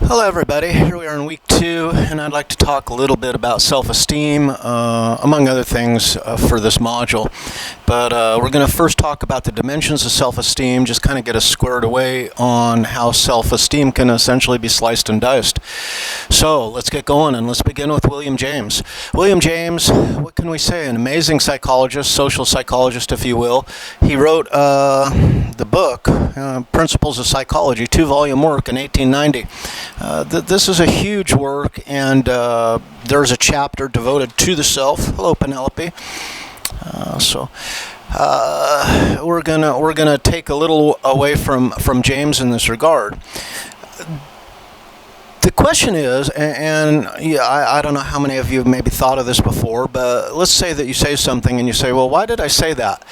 Hello everybody, here we are in week 2 and I'd like to talk a little bit about self-esteem, among other things for this module. But we're going to first talk about the dimensions of self-esteem, just kind of get us squared away on how self-esteem can essentially be sliced and diced. So let's get going and let's begin with William James. William James, what can we say? An amazing psychologist, social psychologist if you will. He wrote the book, Principles of Psychology, 2-volume work in 1890. This is a huge work, and there's a chapter devoted to the self. Hello, Penelope. We're gonna take a little away from James in this regard. The question is, and yeah, I don't know how many of you have maybe thought of this before, but let's say that you say something and you say, well, why did I say that?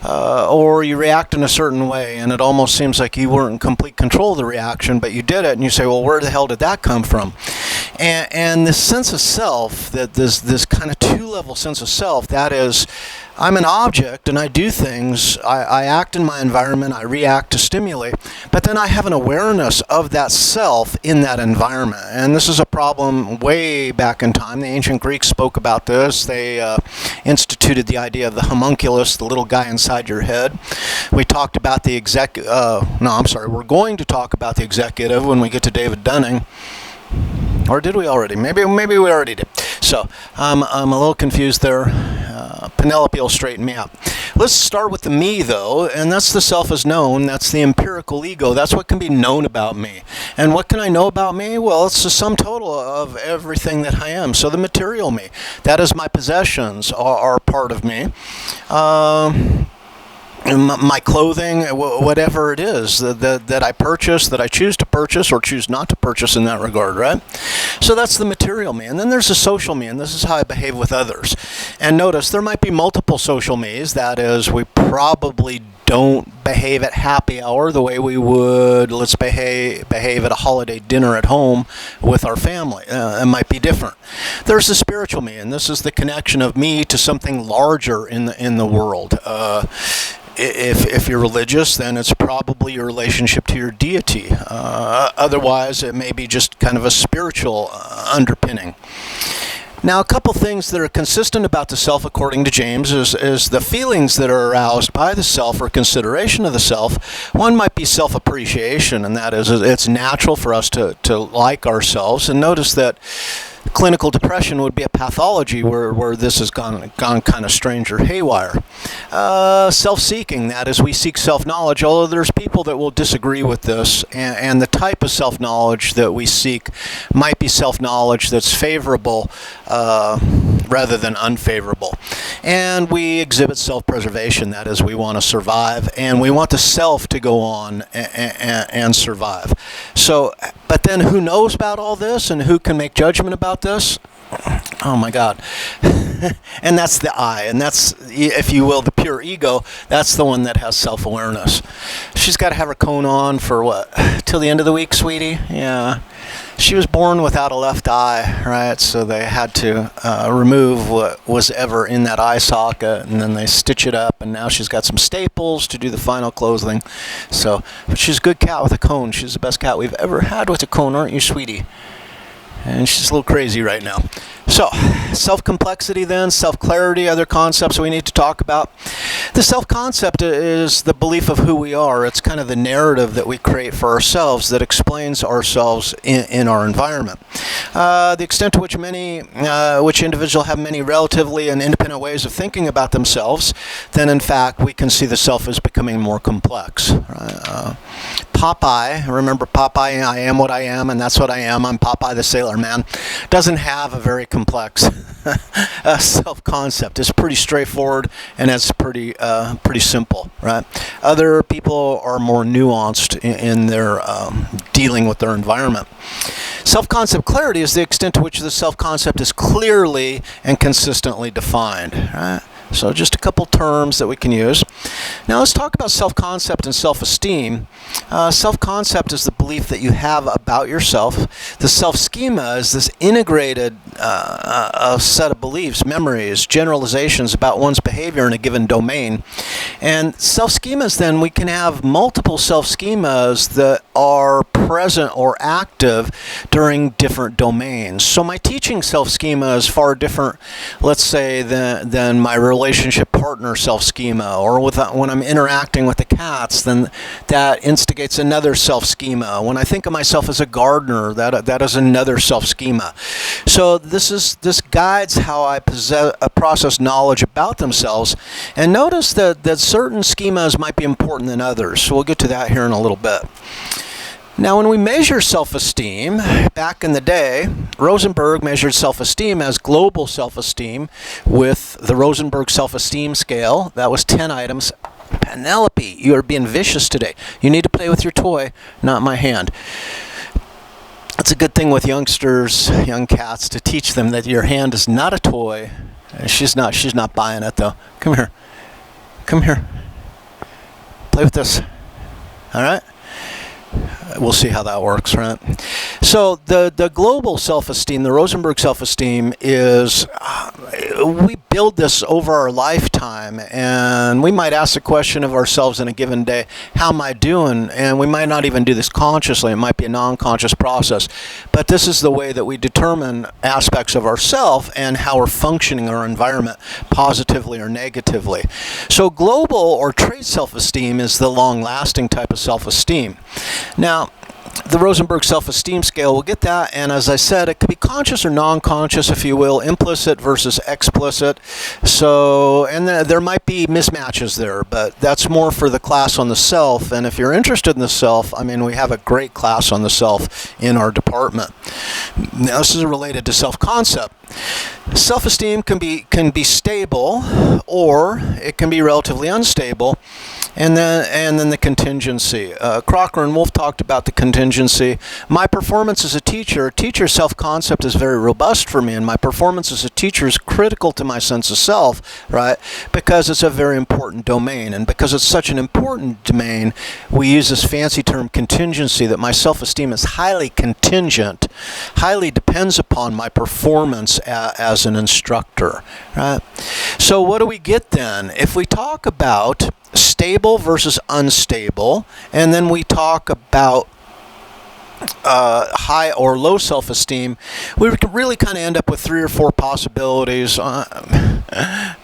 Or you react in a certain way and it almost seems like you weren't in complete control of the reaction, but you did it, and you say, well, where the hell did that come from? And this sense of self, that this kind of two-level sense of self, that is, I'm an object and I do things, I act in my environment, I react to stimuli, but then I have an awareness of that self in that environment. And this is a problem way back in time. The ancient Greeks spoke about this. They instituted the idea of the homunculus, the little guy inside your head. We talked about the we're going to talk about the executive when we get to David Dunning. Or did we already? Maybe we already did. So I'm a little confused there. Penelope will straighten me out. Let's start with the me, though, and that's the self as known. That's the empirical ego. That's what can be known about me. And what can I know about me? Well, it's the sum total of everything that I am. So the material me, that is my possessions, are part of me. My clothing, whatever it is that I purchase, that I choose to purchase or choose not to purchase in that regard, right? So that's the material me. And then there's the social me, and this is how I behave with others. And notice, there might be multiple social me's. That is, we probably don't behave at happy hour the way we would, let's behave at a holiday dinner at home with our family. It might be different. There's the spiritual me, and this is the connection of me to something larger in the world. If you're religious, then it's probably your relationship to your deity. Otherwise, it may be just kind of a spiritual underpinning. Now, a couple things that are consistent about the self, according to James, is the feelings that are aroused by the self or consideration of the self. One might be self-appreciation, and that is, it's natural for us to like ourselves. And notice that clinical depression would be a pathology where this has gone kind of strange or haywire. Self-seeking, that is, we seek self-knowledge, although there's people that will disagree with this, and the type of self-knowledge that we seek might be self-knowledge that's favorable rather than unfavorable. And we exhibit self-preservation, that is, we want to survive, and we want the self to go on and survive. So, but then who knows about all this, and who can make judgment about this? Oh my God. And that's the I, and that's, if you will, the pure ego. That's the one that has self-awareness. She's got to have her cone on for what? Till the end of the week, sweetie? Yeah. She was born without a left eye, right? So they had to remove what was ever in that eye socket, and then they stitch it up, and now she's got some staples to do the final closing. So, but she's a good cat with a cone. She's the best cat we've ever had with a cone, aren't you, sweetie? And she's a little crazy right now. So, self-complexity then, self-clarity, other concepts we need to talk about. The self-concept is the belief of who we are. It's kind of the narrative that we create for ourselves that explains ourselves in our environment. The extent to which which individuals have many relatively and independent ways of thinking about themselves, then in fact we can see the self as becoming more complex. Right? Popeye, remember Popeye, I am what I am, and that's what I am. I'm Popeye the Sailor Man. Doesn't have a very complex self-concept. It's pretty straightforward, and it's pretty simple, right? Other people are more nuanced in their dealing with their environment. Self-concept clarity is the extent to which the self-concept is clearly and consistently defined, right? So just a couple terms that we can use. Now let's talk about self-concept and self-esteem. Self-concept is the belief that you have about yourself. The self-schema is this integrated set of beliefs, memories, generalizations about one's behavior in a given domain. And self-schemas, then, we can have multiple self-schemas that are present or active during different domains. So my teaching self-schema is far different, let's say, than my relationship partner self-schema, or when I'm interacting with the cats, then that instigates another self-schema. When I think of myself as a gardener, that is another self-schema. So this guides how I process knowledge about themselves. And notice that certain schemas might be important than others. So we'll get to that here in a little bit. Now, when we measure self-esteem, back in the day, Rosenberg measured self-esteem as global self-esteem with the Rosenberg self-esteem scale. That was 10 items. Penelope, you are being vicious today. You need to play with your toy, not my hand. It's a good thing with youngsters, young cats, to teach them that your hand is not a toy. She's not buying it, though. Come here. Come here. Play with this. All right? We'll see how that works, right? So the global self-esteem, the Rosenberg self-esteem, is we build this over our lifetime, and we might ask the question of ourselves in a given day, how am I doing? And we might not even do this consciously. It might be a non-conscious process. But this is the way that we determine aspects of ourself and how we're functioning in our environment, positively or negatively. So global or trait self-esteem is the long-lasting type of self-esteem. Now, the Rosenberg self-esteem scale, we'll get that, and as I said, it could be conscious or non-conscious, if you will, implicit versus explicit. So, and there might be mismatches there, but that's more for the class on the self. And if you're interested in the self, I mean, we have a great class on the self in our department. Now, this is related to self-concept. Self-esteem can be stable, or it can be relatively unstable. And then the contingency. Crocker and Wolf talked about the contingency. My performance as a teacher self-concept is very robust for me, and my performance as a teacher is critical to my sense of self, right? Because it's a very important domain, and because it's such an important domain, we use this fancy term contingency, that my self-esteem is highly contingent, highly depends upon my performance as an instructor, right? So what do we get then? If we talk about stable versus unstable, and then we talk about high or low self-esteem, we can really kind of end up with 3 or 4 possibilities.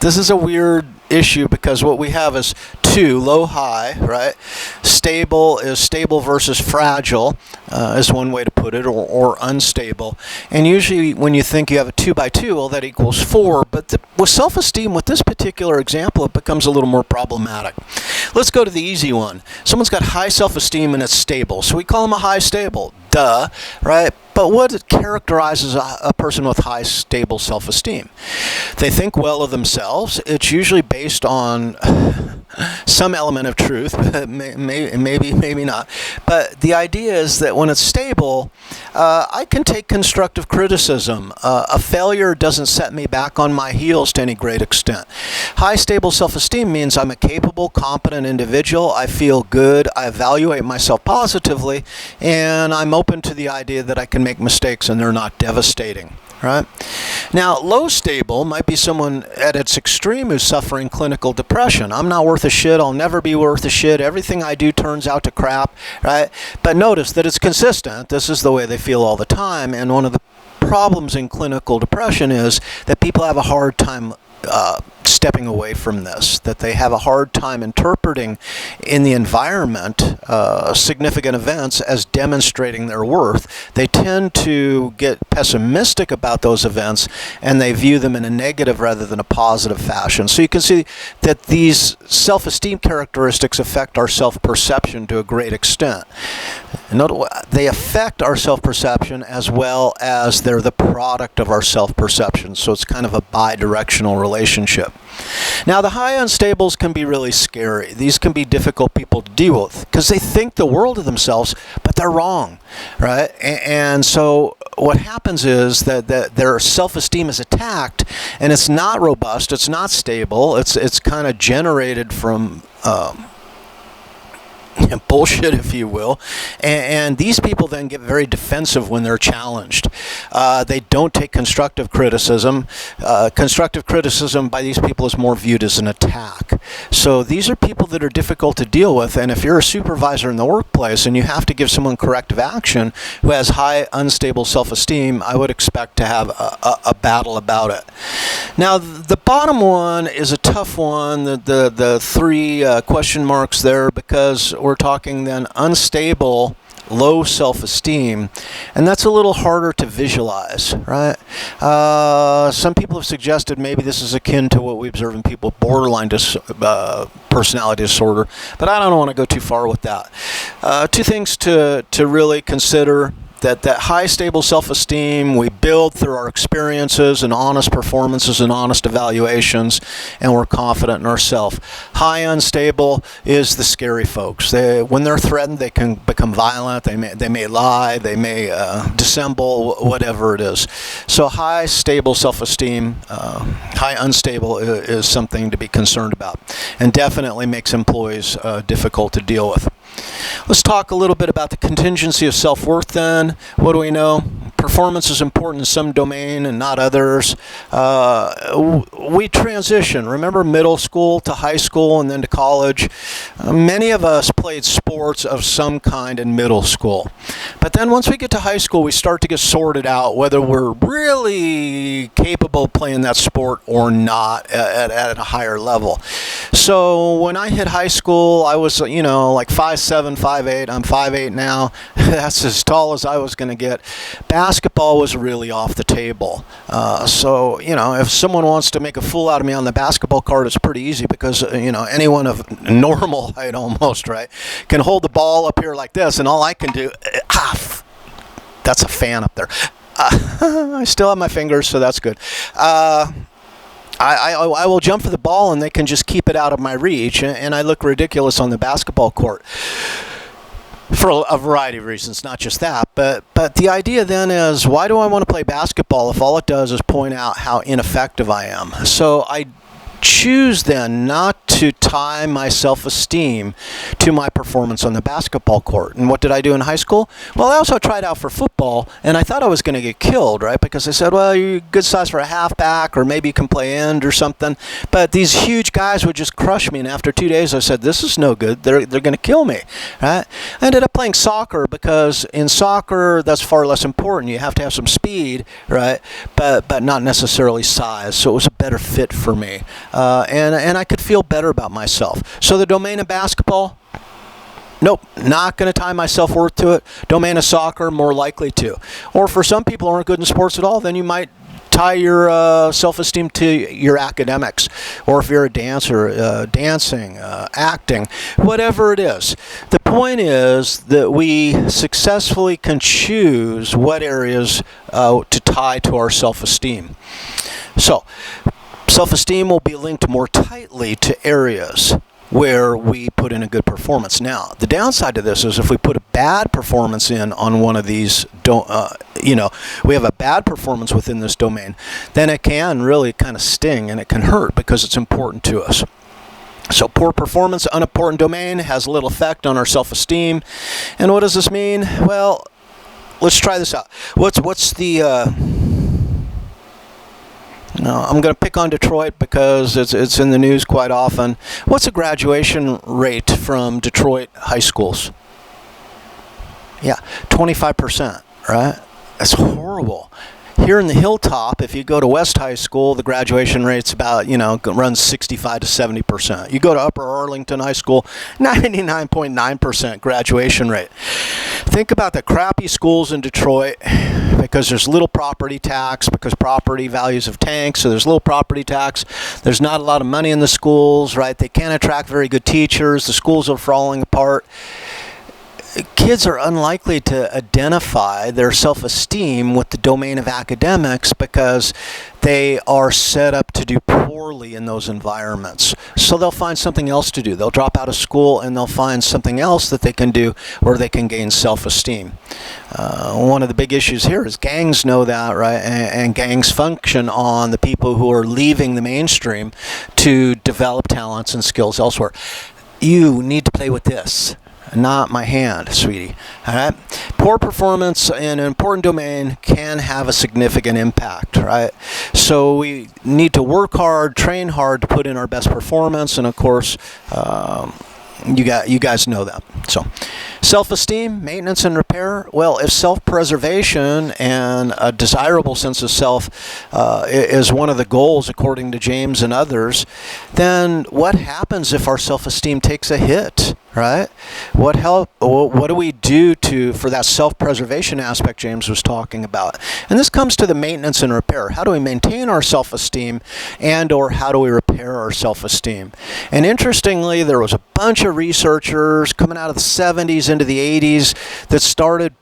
This is a weird issue because what we have is 2, low, high, right? Stable is stable versus fragile, is one way to put it, or unstable. And usually when you think you have a 2 by 2, well, that equals 4. But with self-esteem, with this particular example, it becomes a little more problematic. Let's go to the easy one. Someone's got high self-esteem and it's stable, so we call them a high stable. Duh, right? But what characterizes a person with high, stable self-esteem? They think well of themselves. It's usually based on some element of truth, maybe not. But the idea is that when it's stable, I can take constructive criticism. A failure doesn't set me back on my heels to any great extent. High, stable self-esteem means I'm a capable, competent individual. I feel good. I evaluate myself positively, and I'm open to the idea that I can make mistakes and they're not devastating, right? Now, low stable might be someone at its extreme who's suffering clinical depression. I'm not worth a shit. I'll never be worth a shit. Everything I do turns out to crap, right? But notice that it's consistent. This is the way they feel all the time. And one of the problems in clinical depression is that people have a hard time stepping away from this, that they have a hard time interpreting in the environment significant events as demonstrating their worth. They tend to get pessimistic about those events, and they view them in a negative rather than a positive fashion. So you can see that these self-esteem characteristics affect our self-perception to a great extent. They affect our self-perception as well as they're the product of our self-perception. So it's kind of a bi-directional relationship. Now, the high unstables can be really scary. These can be difficult people to deal with because they think the world of themselves, but they're wrong, right? And so what happens is that their self-esteem is attacked, and it's not robust, it's not stable, it's kind of generated from bullshit, if you will, and these people then get very defensive when they're challenged. They don't take constructive criticism. Constructive criticism by these people is more viewed as an attack. So these are people that are difficult to deal with, and if you're a supervisor in the workplace and you have to give someone corrective action who has high unstable self-esteem, I would expect to have a battle about it. Now, the bottom one is a tough one, the three question marks there, because we're talking then unstable, low self-esteem, and that's a little harder to visualize, right? Some people have suggested maybe this is akin to what we observe in people with borderline personality disorder, but I don't want to go too far with that. Two things to really consider. That high stable self-esteem we build through our experiences and honest performances and honest evaluations, and we're confident in ourselves. High unstable is the scary folks. When they're threatened, they can become violent. They may lie. They may dissemble, whatever it is. So high stable self-esteem, high unstable is something to be concerned about, and definitely makes employees difficult to deal with. Let's talk a little bit about the contingency of self-worth then. What do we know? Performance is important in some domain and not others. We transition. Remember middle school to high school and then to college? Many of us played sports of some kind in middle school. But then once we get to high school, we start to get sorted out whether we're really capable of playing that sport or not at a higher level. So when I hit high school, I was, like 5'7", 5'8". I'm 5'8" now. That's as tall as I was going to get. Basketball was really off the table. So, if someone wants to make a fool out of me on the basketball court, it's pretty easy because, anyone of normal height almost, right, can hold the ball up here like this, and all I can do, that's a fan up there. I still have my fingers, so that's good. I will jump for the ball, and they can just keep it out of my reach, and I look ridiculous on the basketball court. For a variety of reasons, not just that, but the idea then is, why do I want to play basketball if all it does is point out how ineffective I am? So I choose then not to tie my self-esteem to my performance on the basketball court. And what did I do in high school? Well, I also tried out for football, and I thought I was going to get killed, right? Because they said, well, you're good size for a halfback, or maybe you can play end or something. But these huge guys would just crush me, and after 2 days I said, this is no good. They're going to kill me, right? I ended up playing soccer because in soccer, that's far less important. You have to have some speed, right? But not necessarily size. So it was a better fit for me. And I could feel better about myself. So the domain of basketball, nope, not going to tie my self-worth to it. Domain of soccer, more likely to. Or for some people who aren't good in sports at all, then you might tie your self-esteem to your academics. Or if you're a dancer, dancing, acting, whatever it is. The point is that we successfully can choose what areas to tie to our self-esteem. So, self-esteem will be linked more tightly to areas where we put in a good performance. Now, the downside to this is if we put a bad performance in on one of these, we have a bad performance within this domain, then it can really kind of sting and it can hurt because it's important to us. So poor performance, unimportant domain, has little effect on our self-esteem. And what does this mean? Well, let's try this out. What's the... No, I'm going to pick on Detroit because it's in the news quite often. What's the graduation rate from Detroit high schools? Yeah, 25%, right? That's horrible. Here in the Hilltop, if you go to West High School, the graduation rate's about, runs 65 to 70%. You go to Upper Arlington High School, 99.9% graduation rate. Think about the crappy schools in Detroit because there's little property tax, because property values have tanked, so there's little property tax. There's not a lot of money in the schools, right? They can't attract very good teachers. The schools are falling apart. Kids are unlikely to identify their self-esteem with the domain of academics because they are set up to do poorly in those environments. So they'll find something else to do. They'll drop out of school and they'll find something else that they can do where they can gain self-esteem. One of the big issues here is gangs know that, right? And gangs function on the people who are leaving the mainstream to develop talents and skills elsewhere. You need to play with this. not my hand, sweetie. All right? Poor performance in an important domain can have a significant impact, right? So we need to work hard, train hard to put in our best performance, and of course, you guys know that. So, self-esteem, maintenance, and repair. Well, if self-preservation and a desirable sense of self is one of the goals, according to James and others, then what happens if our self-esteem takes a hit? Right? What do we do for that self-preservation aspect James was talking about? And this comes to the maintenance and repair. How do we maintain our self-esteem, and/or how do we repair our self-esteem? And interestingly, there was a bunch of researchers coming out of the 70s into the 80s that started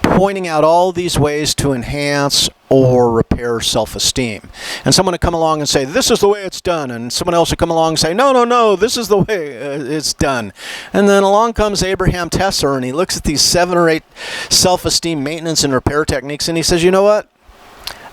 pointing out all these ways to enhance or repair self-esteem. And someone would come along and say, this is the way it's done. And someone else would come along and say, no, this is the way it's done. And then along comes Abraham Tesser, and he looks at these 7 or 8 self-esteem maintenance and repair techniques, and he says, you know what?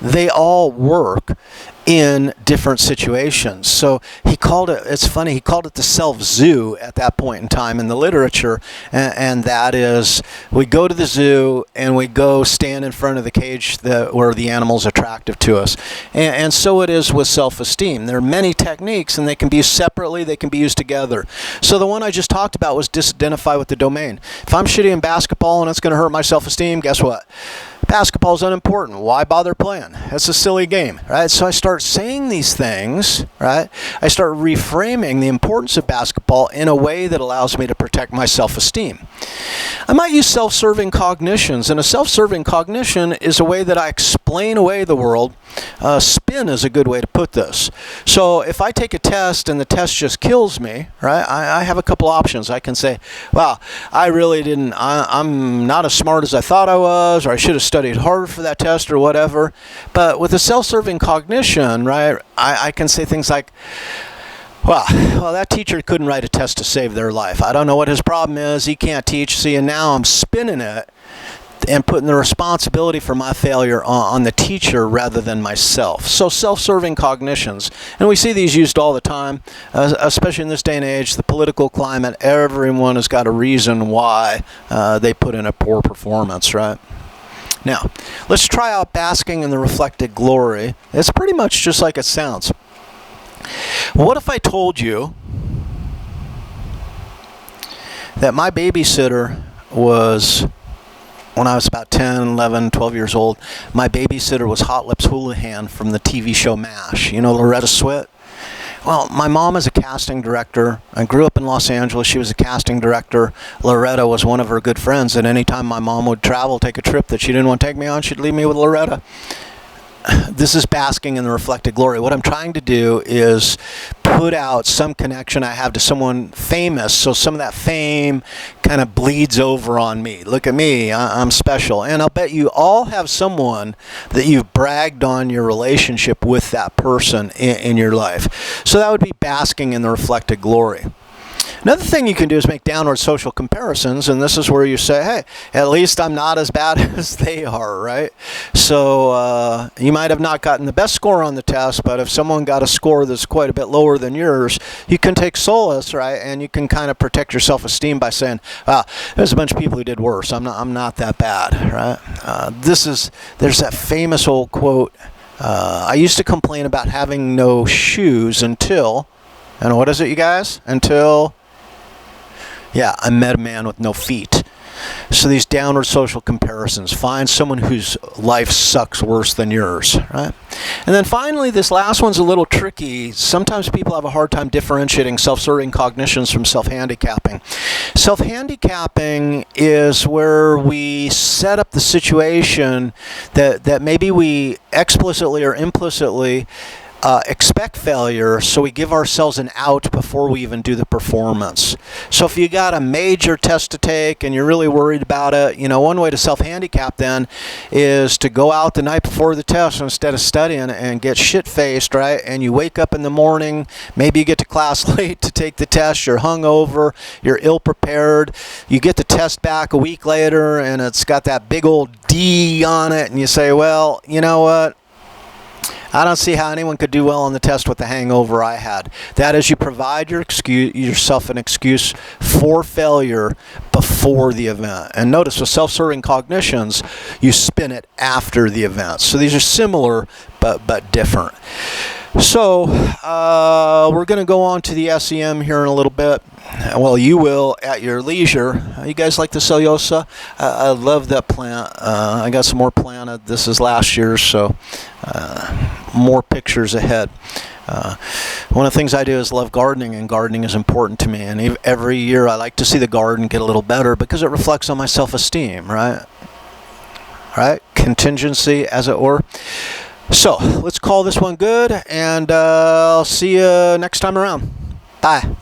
They all work in different situations. So he called it, it's funny, he called it the self-zoo at that point in time in the literature, and that is, we go to the zoo and we go stand in front of the cage where the animal's attractive to us. And so it is with self-esteem. There are many techniques, and they can be used separately, they can be used together. So the one I just talked about was disidentify with the domain. If I'm shitty in basketball and it's going to hurt my self-esteem, guess what? Basketball is unimportant. Why bother playing? That's a silly game, right? So I start saying these things, right? I start reframing the importance of basketball in a way that allows me to protect my self-esteem. I might use self-serving cognitions, and a self-serving cognition is a way that I explain away the world. Spin is a good way to put this. So if I take a test and the test just kills me, right, I have a couple options. I can say, wow, I'm not as smart as I thought I was, or I should have studied harder for that test, or whatever. But with a self-serving cognition, right, I can say things like, well, that teacher couldn't write a test to save their life. I don't know what his problem is. He can't teach. See, and now I'm spinning it and putting the responsibility for my failure on the teacher rather than myself. So self-serving cognitions. And we see these used all the time, especially in this day and age, the political climate. Everyone has got a reason why they put in a poor performance, right? Now, let's try out basking in the reflected glory. It's pretty much just like it sounds. What if I told you that my babysitter was, when I was about 10, 11, 12 years old, my babysitter was Hot Lips Houlihan from the TV show MASH. You know Loretta Swit? Well, my mom is a casting director. I grew up in Los Angeles. She was a casting director. Loretta was one of her good friends, and anytime my mom would travel, take a trip that she didn't want to take me on, she'd leave me with Loretta. This is basking in the reflected glory. What I'm trying to do is put out some connection I have to someone famous, so some of that fame kind of bleeds over on me. Look at me, I'm special. And I'll bet you all have someone that you've bragged on your relationship with that person in your life. So that would be basking in the reflected glory. Another thing you can do is make downward social comparisons, and this is where you say, hey, at least I'm not as bad as they are, right? So you might have not gotten the best score on the test, but if someone got a score that's quite a bit lower than yours, you can take solace, right? And you can kind of protect your self-esteem by saying, wow, there's a bunch of people who did worse. I'm not that bad, right? There's that famous old quote, I used to complain about having no shoes until, and what is it, you guys? Yeah, I met a man with no feet. So these downward social comparisons. Find someone whose life sucks worse than yours, right? And then finally, this last one's a little tricky. Sometimes people have a hard time differentiating self-serving cognitions from self-handicapping. Self-handicapping is where we set up the situation that maybe we explicitly or implicitly expect failure, so we give ourselves an out before we even do the performance. So if you got a major test to take and you're really worried about it, you know, one way to self-handicap then is to go out the night before the test instead of studying and get shit-faced, right? And you wake up in the morning, maybe you get to class late to take the test, you're hungover, you're ill-prepared, you get the test back a week later and it's got that big old D on it, and you say, well, you know what? I don't see how anyone could do well on the test with the hangover I had. That is, you provide yourself an excuse for failure before the event. And notice with self-serving cognitions, you spin it after the event. So these are similar but different. So we're going to go on to the SEM here in a little bit. Well, you will at your leisure. You guys like the cellulosa? I love that plant. I got some more planted. This is last year's, so more pictures ahead. One of the things I do is love gardening, and gardening is important to me. And every year I like to see the garden get a little better because it reflects on my self-esteem, right? Right? Contingency, as it were. So let's call this one good, and I'll see you next time around. Bye.